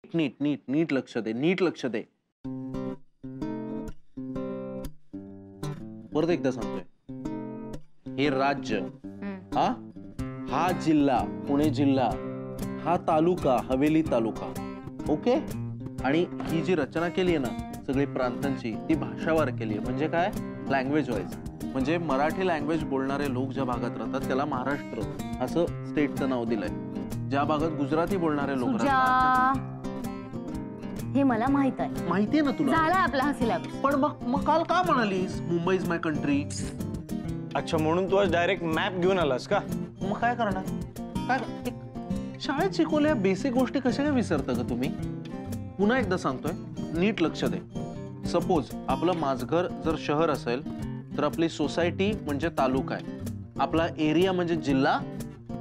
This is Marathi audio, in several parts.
नीट नीट नीट लक्ष दे, नीट लक्ष दे. परत एकदा सांगतोय, हे राज्य, हा जिल्हा पुणे जिल्हा, हा तालुका हवेली तालुका, ओके. आणि ही जी रचना केली आहे ना सगळी प्रांतांची, ती भाषावार केली आहे. म्हणजे काय, लँग्वेज वाईज. म्हणजे मराठी लँग्वेज बोलणारे लोक ज्या भागात राहतात त्याला महाराष्ट्र असं स्टेटचं नाव दिलंय. ज्या भागात गुजराती बोलणारे लोक राहतात हे मला माहित आहे. माहितीये ना तुला, झाला आपला हा सिलेबस. पण मग काल का म्हणालीस मुंबई इज माय कंट्री? अच्छा, म्हणून तू आज डायरेक्ट मॅप घेऊन आलास का? मग काय करणार, काय शाळेत शिकवल्या बेसिक गोष्टी कशा काय विसरता का तुम्ही? पुन्हा एकदा सांगतोय, नीट लक्ष दे. सपोज आपलं माझघर जर शहर असेल तर आपली सोसायटी म्हणजे तालुका आहे, आपला एरिया म्हणजे जिल्हा,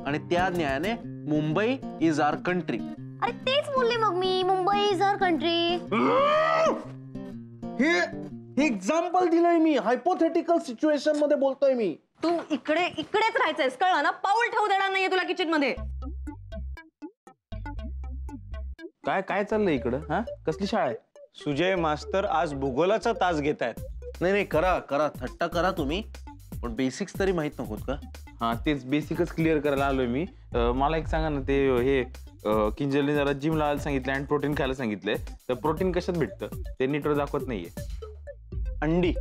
आणि त्या न्यायाने मुंबई इज आवर कंट्री. अरे तेच बोलले मग मी, मुंबई इज आवर कंट्री. हे एक्झाम्पल दिलंय मी, हायपोथेटिकल सिच्युएशन मध्ये बोलतोय मी. तू इकडेच राहायचंयस, कळलं ना? पाऊल ठेवू देणार नाहीये तुला किचन मध्ये. काय काय चाललंय इकडं? हा, कसली शाळा आहे? सुजय मास्तर आज भूगोलाचा तास घेत आहेत. नाही करा करा, थट्टा करा तुम्ही, पण बेसिक्स तरी माहित नकोत का? हा, तेच बेसिकच क्लिअर करायला आलोय मी. मला एक सांगा ना, ते हे किंजलने जरा जिम लावायला सांगितलं आणि प्रोटीन खायला सांगितलंय, तर प्रोटीन कशात भेटतं ते नीटवर दाखवत नाहीये. अंडी,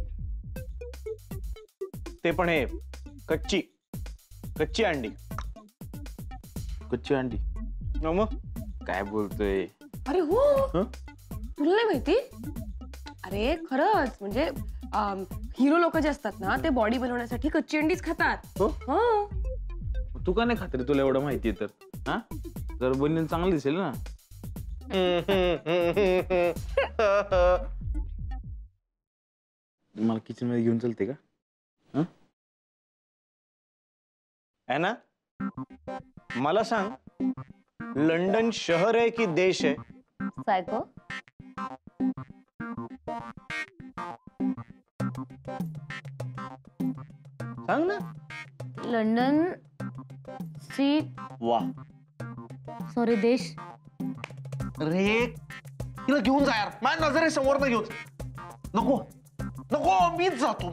ते पण हे कच्ची अंडी. कच्ची अंडी? मग काय बोलतोय? अरे हो, तुला नाही माहिती? अरे खरंच, म्हणजे हिरो लोक जे असतात ना ते बॉडी बनवण्यासाठी कच्ची अंडीच खातात. तू का नाही खात रे? तुला एवढं माहितीये तर. हा, जर बनलेलं चांगलं दिसेल ना. मला किचन मध्ये घेऊन चलते का? है ना? मला सांग, लंडन शहर आहे की देश आहे? सायको, सांग ना. लंडन सी, वा सॉरी देश. रे तिला घेऊन जा यार, माझ्या नजरेसमोर ना घेऊन. नको नको, मीच जातो.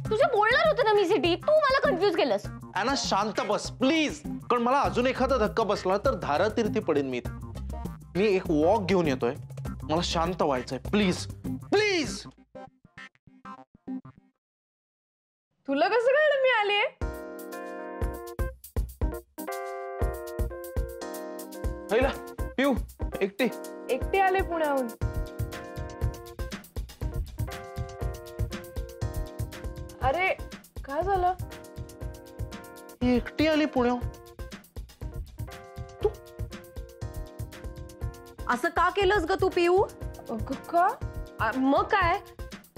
तुझ्या बोलणार होतं ना मी सिटी, तू मला कन्फ्युज केलंस. अॅना शांत बस प्लीज, कारण मला अजून एखादा धक्का बसला तर धारातीर्थी पडेन मी. मी एक वॉक घेऊन येतोय, मला शांत व्हायचंय. Please please. तुला कसं कळलं मी आले? पिऊ एकटे आले पुण्याहून. अरे काय झालं? एकटी आली पुण्याहून? असं का केलंस ग तू पिऊ? का? मग काय,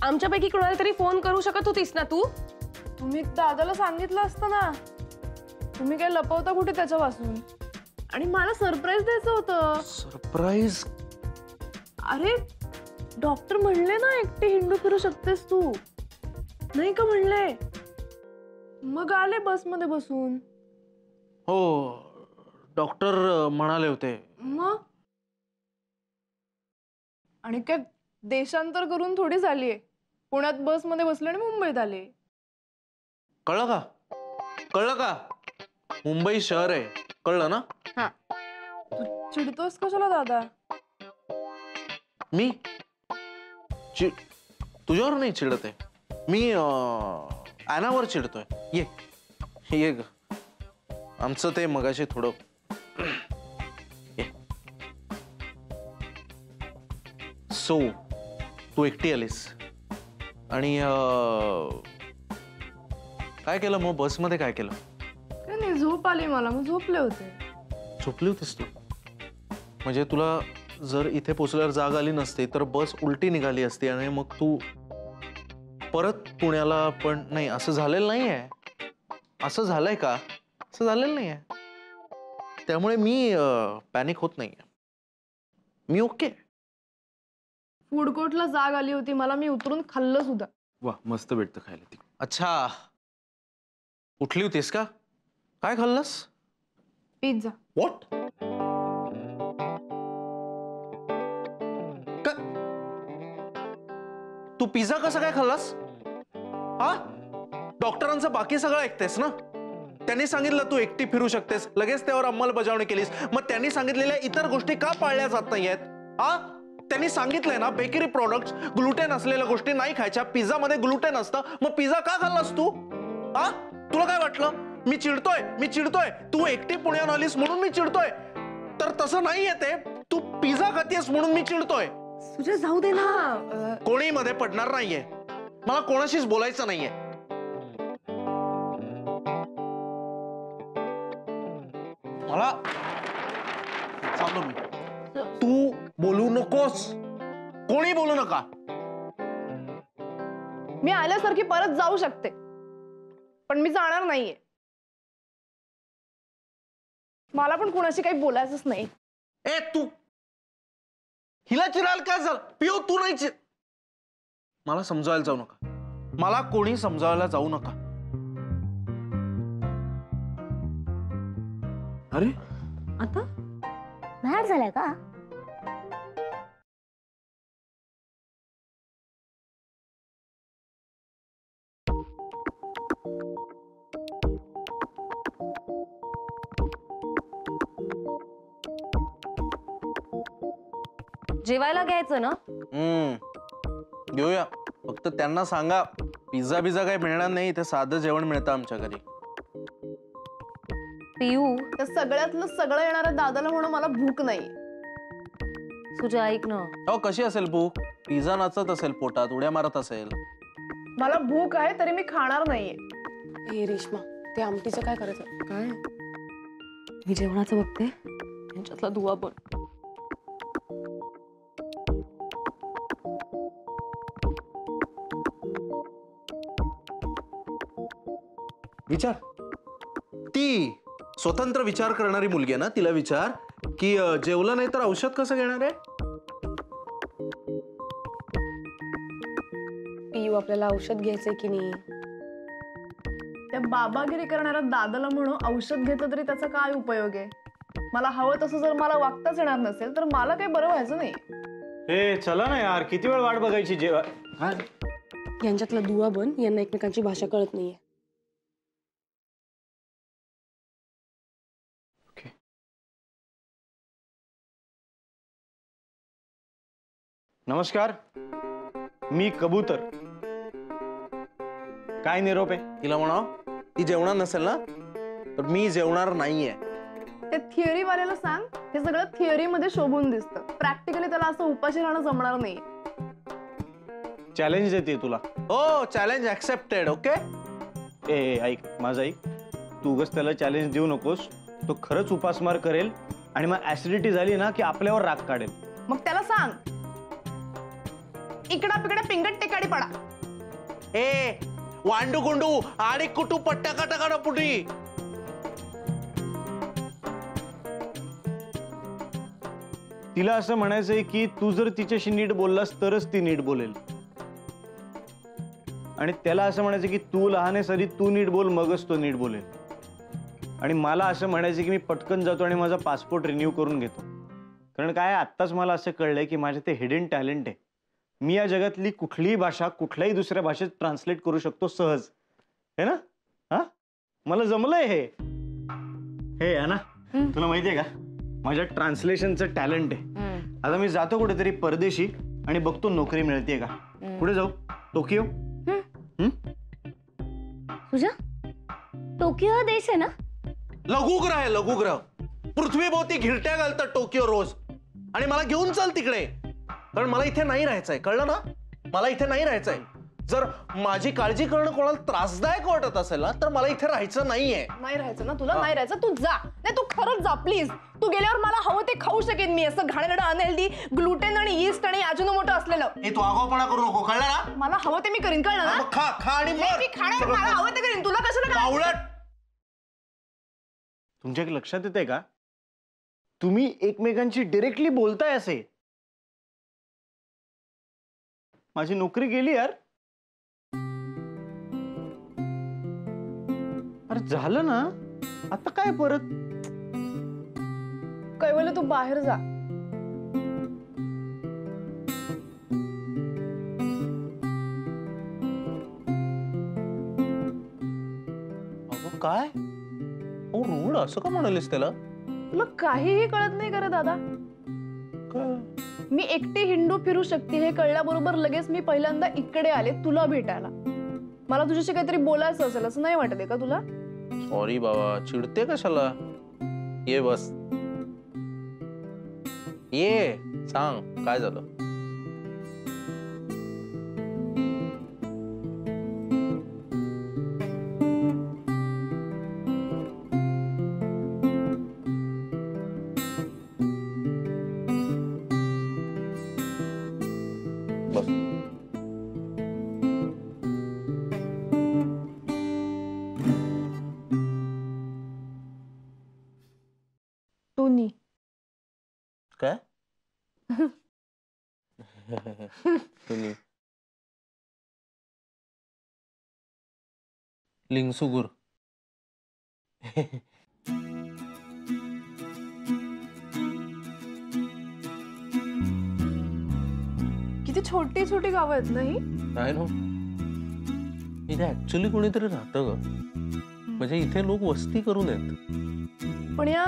आमच्यापैकी कोणाला तरी फोन करू शकत होतीस ना तू? तुम्ही दादाला सांगितलं असतं ना. तुम्ही काय लपवता कुठे त्याच्यापासून? आणि मला सरप्राईज द्यायचं होतं. सरप्राईज? अरे डॉक्टर म्हणले ना एकटी हिंडू फिरू शकतेस तू, नाही का म्हणले? मग आले बस मध्ये बसून. हो, डॉक्टर म्हणाले होते. मग आणि काय देशांतर करून थोडी झालीये, पुण्यात बस मध्ये बसले आणि मुंबईत आले. कळलं का? मुंबई शहर आहे, कळलं ना? तू चिडतोस कशाला दादा? मी तुझ्यावर नाही चिडत आहे, मी ॲनावर चिडतोय. ये ग, आमचं ते मगाशी थोडं. सो तू एकटी आलीस आणि काय केलं मग बसमध्ये? काय केलं? काय नाही, झोप आली मला, मग झोपले होते. झोपली होतीस तू? म्हणजे तुला जर इथे पोचल्यावर जाग आली नसती तर बस उलटी निघाली असती आणि मग तू परत पुण्याला. पण नाही, असं झालेलं नाहीये. असं झालंय का? असं झालेलं नाहीये. त्यामुळे मी पॅनिक होत नाहीये, मी ओके. फूड कोर्टला जाग आली होती मला, मी उतरून खाल्लं सुद्धा. वा, मस्त भेटतं खायला तिकडे. अच्छा, उठली होतीस का? काय खाल्लंस? पिझ्झा. व्हॉट? तू पिझ्झा कसा काय खाल्लास? हा, डॉक्टरांचं बाकी सगळं ऐकतेस ना? त्यांनी सांगितलं तू एकटी फिरू शकतेस, लगेच त्यावर अंमलबजावणी केलीस. मग त्यांनी सांगितलेल्या इतर गोष्टी का पाळल्या जात नाहीयेत? हा, त्यांनी सांगितलंय ना बेकरी प्रोडक्ट्स, ग्लुटेन असलेल्या गोष्टी नाही खायच्या. पिझ्झा मध्ये ग्लुटेन असतं, मग पिझ्झा का खाल्लास तू? हा, तुला काय वाटलं मी चिडतोय? तू एकटी पुण्याहून आलीस म्हणून मी चिडतोय? तर तसं नाहीये ते. तू पिझ्झा खातेस म्हणून मी चिडतोय. सुजय जाऊ दे ना. कोणी मध्ये पडणार नाहीये. मला कोणाशीच बोलायचं नाहीये. मला चाललो मी. तू बोलू नकोस. कोणी बोलू नका. मी आल्यासारखी परत जाऊ शकते, पण मी जाणार नाहीये. मला पण कुणाशी काही बोलायचंच नाही. ए तू हिला चिरायला काय झालं? पिओ तू नाही मला समजावायला जाऊ नका. मला कोणी समजावायला जाऊ नका. अरे आता बाहेर झालाय का? जेवायला घ्यायचं ना? घेऊया. फक्त त्यांना सांगा पिझ्झा बिझा काही मिळणार नाही. इथे साधं जेवण मिळतं आमच्या घरी. पिऊ, त्या सगळ्यातलं सगळं येणाऱ्या दादाला म्हणून मला भूक नाही. तुझ्या ऐक ना. हो, कशी असेल भूक? पिझ्झा नाचत असेल पोटात, उड्या मारत असेल. मला भूक आहे तरी मी खाणार नाहीये. हे रेश्मा, ते आमटीचं काय करायचं? काय मी जेवणाचं बघते. यांच्यातला दुवा पण. विचार. ती स्वतंत्र विचार करणारी मुलगी आहे ना, तिला विचार की जेवलं नाही तर औषध कसं घेणार आहे? पियू, आपल्याला औषध घ्यायचंय की नाही? त्या बाबागिरी करणाऱ्या दादाला म्हणून औषध घेतलं तरी त्याचा काय उपयोग आहे? मला हवं तसं जर मला वागताच येणार नसेल तर मला काही बरं व्हायचं नाही. हे चला ना यार, किती वेळ वाट बघायची जेव्हा. यांच्यातला दुवा बन, यांना एकमेकांची भाषा कळत नाहीये. नमस्कार, मी कबूतर. काय निरोप आहे? तिला म्हणाव ती जेवणार नसेल ना तर मी जेवणार नाहीये. ते थिअरी वाल्याला सांग हे सगळं थिअरी मध्ये शोभून दिसतं. प्रॅक्टिकली त्याला असं उपाशी राहणं जमणार नाही. चॅलेंज देते तुला. हो, चॅलेंज ऍक्सेप्टेड. ओके. ए ऐक, माझं ऐक. तू उगाच त्याला चॅलेंज देऊ नकोस. तो खरंच उपासमार करेल आणि मग ऍसिडिटी झाली ना की आपल्यावर राग काढेल. मग त्याला सांग इकडा पिकडा पिंगट टेकाडी पडा. ए वांडू गुंडू आणि कुटू पट्ट्या काटा पुटी. तिला असं म्हणायचंय की तू जर तिच्याशी नीट बोललास तरच ती नीट बोलेल. आणि त्याला असं म्हणायचं की तू लहान आहेस आधी तू नीट बोल, मगच तो नीट बोलेल. आणि मला असं म्हणायचं की मी पटकन जातो आणि माझा पासपोर्ट रिन्यू करून घेतो. कारण काय, आत्ताच मला असं कळलंय की माझे ते हिडन टॅलेंट आहे. मी या जगातली कुठलीही भाषा कुठल्याही दुसऱ्या भाषेत ट्रान्सलेट करू शकतो सहज. है ना? हा, मला जमलंय हे. हे आहे ना, तुला माहितीये का माझ्या ट्रान्सलेशनचं टॅलेंट आहे. आता मी जातो कुठेतरी परदेशी आणि बघतो नोकरी मिळतेय का. कुठे जाऊ? टोकियो. तुझ्या टोकियो हा देश आहे ना? लघुग्रह आहे, लघुग्रह. पृथ्वीभोवती घिरट्या घालतात टोकियो रोज. आणि मला घेऊन चल तिकडे. कारण मला इथे नाही राहायचंय, कळलं ना? मला इथे नाही राहायचंय. जर माझी काळजी करणं कोणाला त्रासदायक वाटत असेल ना तर मला इथे राहायचं नाहीये. नाही राहायचं ना तुला? नाही राहायचं, तू जा. नाही, तू खरंच जा प्लीज. तू गेल्यावर मला हवं ते खाऊ शकेन मी. असं घाणेरडं अनहेल्दी ग्लुटेन आणि यीस्ट आणि अजिनोमोटो असलेलं. हे तू आगाऊपणा करू नको, कळलं ना? मला हवं ते मी करीन, कळलं ना? मग खा खा आणि नाही, मी खाणार. मला हवं ते करीन. तुला कशाला काय? बावळट. तुमच्या लक्षात येते का तुम्ही एकमेकांशी डिरेक्टली बोलताय असे? माझी नोकरी गेली यार. अरे झालं ना, आता काय परत? तू बाहेर जा. अगं काय हो रूढ असं का म्हणालीस त्याला? तुला काहीही कळत नाही का रे दादा? मी एकटी हिंडू फिरू शकते हे कळल्याबरोबर लगेच मी पहिल्यांदा इकडे आले तुला भेटायला. मला तुझ्याशी काहीतरी बोलायचं असेल असं नाही वाटत आहे का तुला? सॉरी बाबा, चिडते कशाला? ये बस, ये सांग काय झालं? बस. टोनी. काय? तुम्ही लिंगसुगुर. किती छोटी छोटी गावं आहेत ना ही. काय नो इथे ऍक्च्युली कोणीतरी राहतं ग, म्हणजे इथे लोक वस्ती करून आहेत. पण या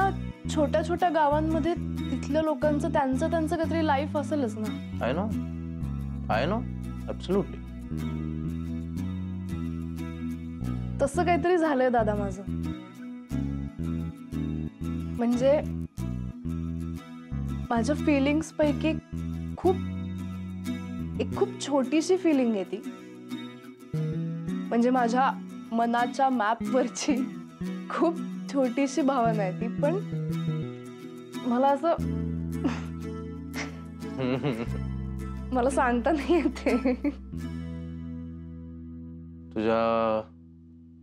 छोट्या छोट्या गावांमध्ये तिथल्या लोकांचं त्यांचं काहीतरी लाईफ असेलच ना. I know absolutely. तसं काहीतरी झालंय दादा माझं. म्हणजे माझ्या फिलिंग्स पैकी खूप छोटीशी फिलिंग आहे ती. म्हणजे माझ्या मनाच्या मॅपवरची खूप छोटीशी भावना आहे ती. पण मला असं मला सांगता नाही येते. तुझ्या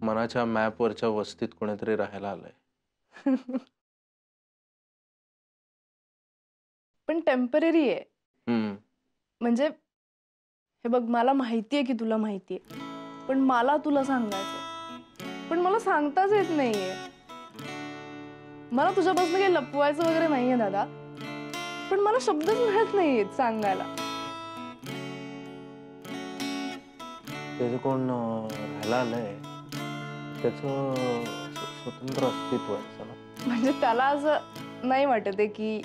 मनाच्या मॅपवरच्या वस्तीत कोणीतरी राहायला आलंय. पण टेम्पररी आहे. म्हणजे हे बघ, मला माहितीये की तुला माहितीये, पण मला तुला सांगायचं, पण मला सांगताच येत नाहीये. मला तुझ्यापासून काही लपवायचं वगैरे नाहीये दादा, पण मला शब्दच मिळत नाहीयेत सांगायला. त्याचं कोण राहायला आलंय त्याचं स्वतंत्र अस्तित्व आहे चला. म्हणजे त्याला असं नाही वाटत आहे की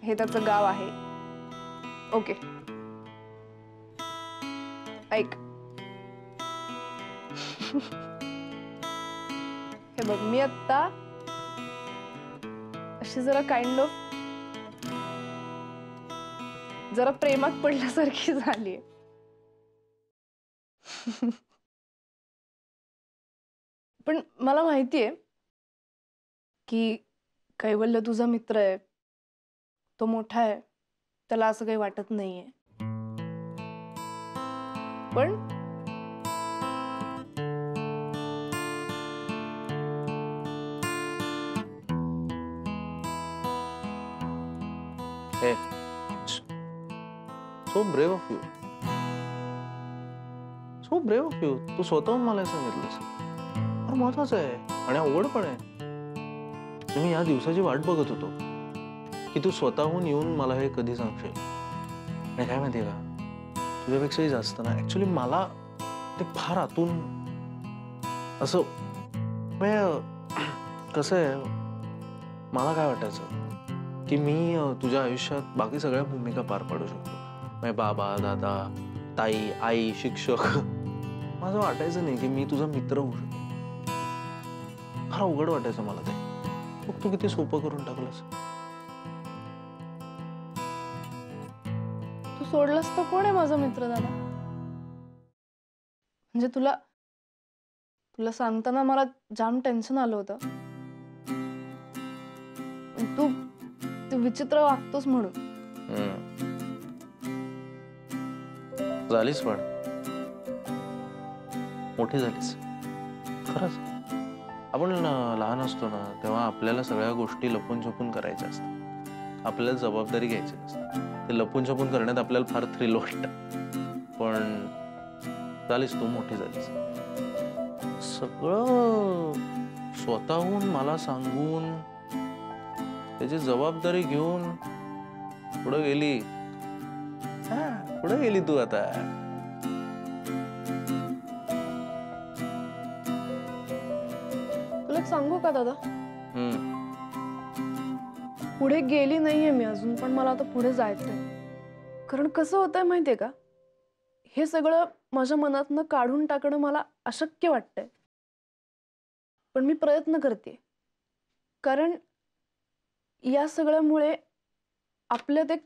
हे त्याचं गाव आहे. ओके ऐक, हे बघ, मी आता अशी जरा काइंड ऑफ जरा प्रेमात पडल्यासारखी झालीये. पण मला माहितीये की कैवल्य तुझा मित्र आहे, तो मोठा आहे, त्याला असं काही वाटत नाहीये. पण हे so brave of you, so brave of you. तू स्वतःहून मला सांगितलंस. फार महत्वाचं आहे आणि अवघड पण आहे. मी या दिवसाची वाट बघत होतो की तू स्वतःहून येऊन मला हे कधी सांगशील. नाही काय माहितीये का, तुझ्यापेक्षाही जास्त ना ऍक्च्युली मला ते फार आतून असं कसं आहे, मला काय वाटायचं की मी तुझ्या आयुष्यात बाकी सगळ्या भूमिका पार पाडू शकतो. म्हणजे बाबा, दादा, ताई, आई, शिक्षक. माझं वाटायचं नाही की मी तुझा मित्र होऊ शकतो. फार अवघड वाटायचं मला ते. मग तू किती सोपं करून टाकलंस. तू सोडलास तर कोण आहे माझा मित्र दादा? म्हणजे तुला सांगताना मला जाम टेन्शन आलं होतं. तू विचित्र वागतोस म्हणून. झालीस पण मोठी झालीस खरंच. आपण लहान असतो ना तेव्हा आपल्याला सगळ्या गोष्टी लपून छपून करायच्या असतात. आपल्याला जबाबदारी घ्यायची नसते. ते लपून छपून करण्यात आपल्याला फार थ्रिल वाटतं. पण झालीस तू, मोठी झालीस. सगळं स्वतःहून मला सांगून त्याची जबाबदारी घेऊन पुढे गेली. पुढे गेली तू आता. तुला एक सांगू का दादा, हम्म. पुढे गेली नाहीये मी अजून, पण मला आता पुढे जायचंय. कारण कसं होतंय माहितीये का, हे सगळं माझ्या मनातनं काढून टाकणं मला अशक्य वाटतंय. पण मी प्रयत्न करते, कारण या सगळ्यामुळे आपल्यात एक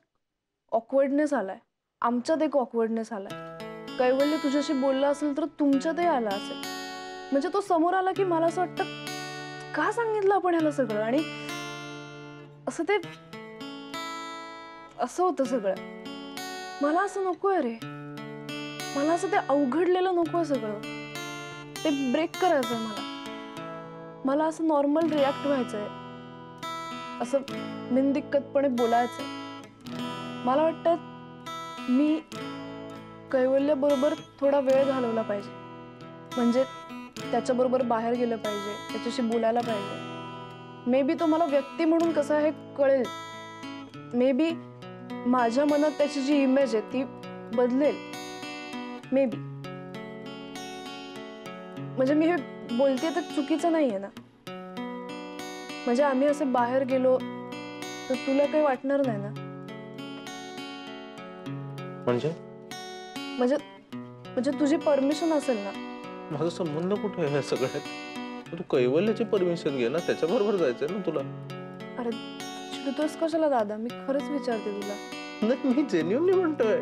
ऑकवर्डनेस आलाय, आमच्यात एक ऑकवर्डनेस आलाय. कैवल्य तुझ्याशी बोलला असेल तर तुमच्यातही आला असेल. म्हणजे तो समोर आला की मला असं वाटतं, का सांगितलं आपण ह्याला सगळं, आणि असं ते असं होतं सगळं. मला असं नकोय रे, मला असं ते अवघडलेलं नकोय सगळं. ते ब्रेक करायचंय मला असं नॉर्मल रिॲक्ट व्हायचंय, असं बिनदिक्कतपणे बोलायचंय. मला वाटतं मी कैवल्य बरोबर थोडा वेळ घालवला पाहिजे. म्हणजे त्याच्याबरोबर बाहेर गेलं पाहिजे, त्याच्याशी बोलायला पाहिजे. मे बी तो मला व्यक्ती म्हणून कसं आहे कळेल. मे बी माझ्या मनात त्याची जी इमेज आहे ती बदलेल. May be. म्हणजे मी हे बोलते तर चुकीचं नाहीये ना. म्हणजे आम्ही असे बाहेर गेलो तर तुला काही वाटणार नाही ना. म्हणजे म्हणजे तुझी परमिशन असेल ना. माझा संबंध कुठे आहे सगळ्यात? तू कैवल्याची परमिशन घे ना, त्याच्याबरोबर जायचंय ना तुला. अरे चिडतोस कशाला दादा, मी खरंच विचारते तुला. नाही, मी जेन्युइनली म्हणतोय,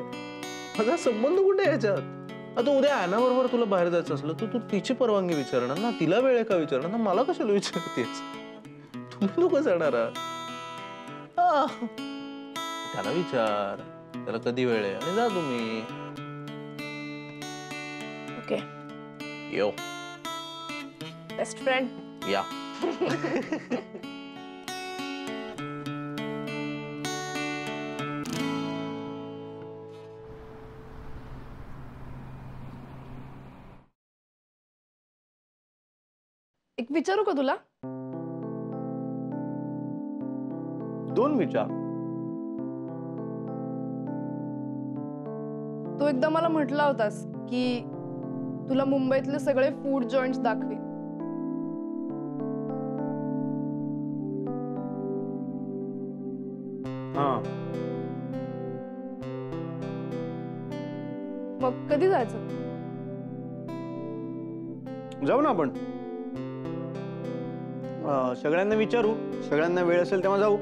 माझा संबंध कुठे आहे याच्यात? आता उद्या आना बरोबर तुला बाहेर जायचं असलं तर तू तिची परवानगी विचारणार ना, तिला वेळ आहे का विचारणार ना, मला कशाला विचारतेस? तुम्ही लोक जाणार आहात. त्याला विचार, त्याला कधी वेळ आहे आणि जा तुम्ही. ओके, यो बेस्ट फ्रेंड. या. एक विचारू का तुला? 2 विचार. तू एकदा मला म्हटला होतास की तुला मुंबईतले सगळे फूड जॉईंट्स दाखवे. हा, मग कधी जायचं? जाऊ ना आपण. सगळ्यांना विचारू, सगळ्यांना वेळ असेल तेव्हा जाऊ.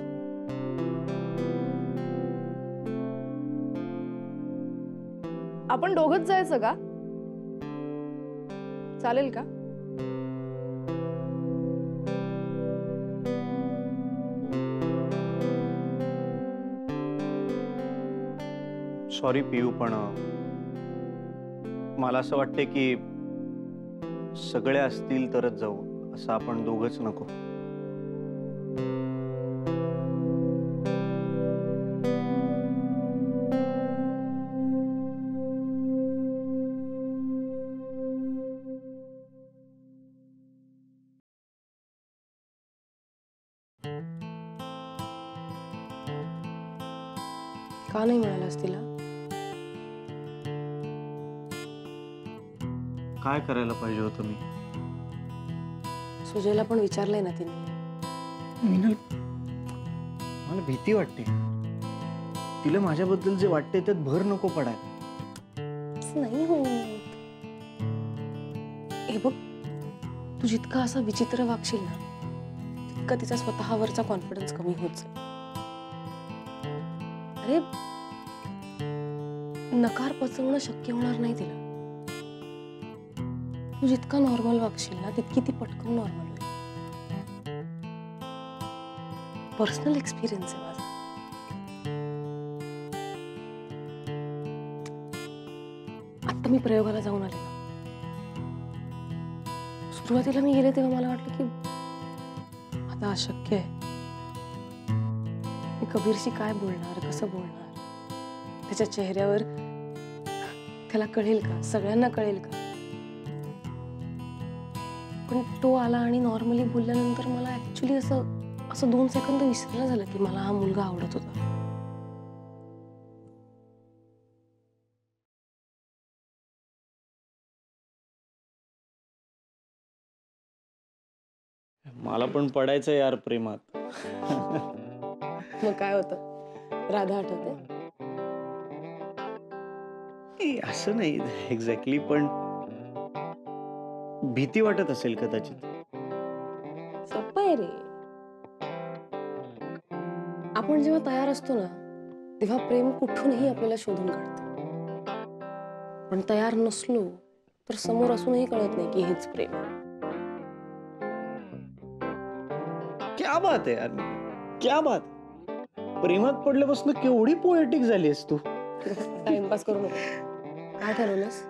आपण दोघंच जायचं का? चालेल का? सॉरी पियू, पण मला असं वाटतंय की सगळे असतील तरच जाऊ, असं आपण दोघंच नको. का नाही म्हणालास तिला? काय करायला पाहिजे होतं मी? सुजयला पण विचारलंय ना तिने. मिनल, मला भीती वाटते. तिला माझ्याबद्दल जे वाटते त्यात भर नको पडायला. असं नाही होत. हे बघ, तू जितका असा विचित्र वागशील ना, तितका तिचा स्वतःवरचा कॉन्फिडन्स कमी होत जाईल. अरे नकार पचवणं शक्य होणार नाही तिला. तू जितका नॉर्मल वागशील ना, तितकी ती पटकन नॉर्मल होईल. पर्सनल एक्सपिरियन्स आहे माझा. आता मी प्रयोगाला जाऊन आले ना, सुरुवातीला मी गेले तेव्हा मला वाटलं की आता अशक्य आहे. मी कबीरशी काय बोलणार, कसं बोलणार, त्याच्या चेहऱ्यावर त्याला कळेल का, सगळ्यांना कळेल का? पण तो आला आणि नॉर्मली बोलल्यानंतर मला ऍक्च्युली असं असं 2 सेकंद विसरलं झालं की मला हा मुलगा आवडत होता. मला पण पडायचं यार प्रेमात. मग काय होतं? राधा आठवते? असं नाही एक्झॅक्टली, पण भीती वाटत असेल कदाचित. सोपं आहे रे. आपण जेव्हा तयार असतो ना तेव्हा प्रेम कुठूनही आपल्याला शोधून काढतं. पण तयार नसलो तर समोर असूनही कळत नाही की हेच प्रेम. क्या बात आहे यार, क्या बात. प्रेमात पडल्यापासून केवढी पोएटिक झालीस तू. टाइमपास करू नको. काय ठरवलंस?